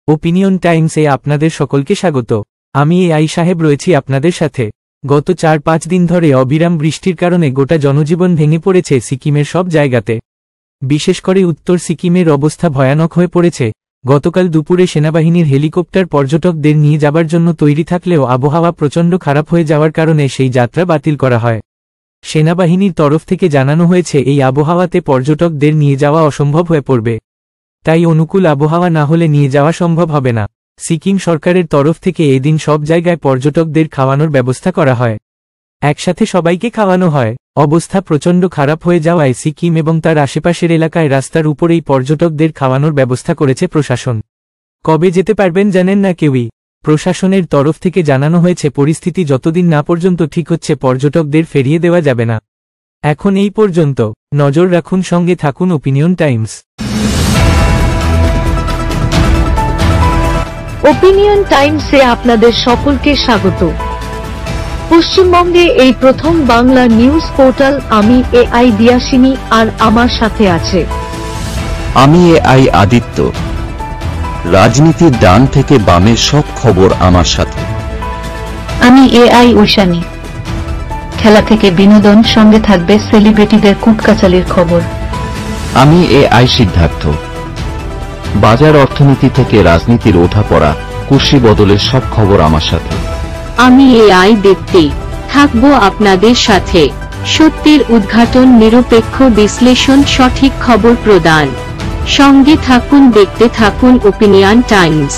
Opinion টাইমসে আপনাদের সকলকে স্বাগত। আমি এআই সাহেব রয়েছি আপনাদের সাথে। গত ৪-৫ দিন ধরে অবিরাম বৃষ্টির কারণে গোটা জনজীবন ভেঙে পড়েছে সিকিমের সব জায়গাতে। বিশেষ করে উত্তর সিকিমের অবস্থা ভয়ানক হয়ে পড়েছে। গতকাল দুপুরে সেনাবাহিনীর হেলিকপ্টার পর্যটকদের নিয়ে যাবার জন্য তৈরি থাকলেও আবহাওয়া প্রচণ্ড খারাপ হয়ে যাওয়ার কারণে সেই যাত্রা বাতিল করা হয়। সেনাবাহিনীর তরফ থেকে জানানো হয়েছে এই আবহাওয়াতে পর্যটকদের নিয়ে যাওয়া অসম্ভব হয়ে পড়বে। তাই অনুকূল আবহাওয়া না হলে নিয়ে যাওয়া সম্ভব হবে না। সিকিম সরকারের তরফ থেকে এদিন সব জায়গায় পর্যটকদের খাওয়ানোর ব্যবস্থা করা হয়। একসাথে সবাইকে খাওয়ানো হয়। অবস্থা প্রচণ্ড খারাপ হয়ে যাওয়ায় সিকিম এবং তার আশেপাশের এলাকায় রাস্তার উপরেই পর্যটকদের খাওয়ানোর ব্যবস্থা করেছে প্রশাসন। কবে যেতে পারবেন জানেন না কেউই। প্রশাসনের তরফ থেকে জানানো হয়েছে পরিস্থিতি যতদিন না পর্যন্ত ঠিক হচ্ছে পর্যটকদের ফিরিয়ে দেওয়া যাবে না। এখন এই পর্যন্ত। নজর রাখুন, সঙ্গে থাকুন ওপিনিয়ন টাইমস। ওপিনিয়ন টাইমসে আপনাদের সকলকে স্বাগত। পশ্চিমবঙ্গে এই প্রথম বাংলা নিউজ পোর্টাল। আমি এআই দিয়াসিনী, আর আমার সাথে আছে আমি এআই আদিত্য। রাজনীতির ডান থেকে বামের সব খবর আমার সাথে। আমি এআই ঐশানী। খেলা থেকে বিনোদন, সঙ্গে থাকবে সেলিব্রিটিদের কুটকাচালির খবর। আমি এআই সিদ্ধার্থ। বাজার অর্থনীতি থেকে রাজনীতির ওঠাপড়া, কুর্সি বদলের সব খবর আমার সাথে। আমি এআই দীপ্তি, থাকবো আপনাদের সাথে। সত্যের উদ্ঘাটন, নিরপেক্ষ বিশ্লেষণ, সঠিক খবর প্রদান। সঙ্গে থাকুন, দেখতে থাকুন ওপিনিয়ন টাইমস।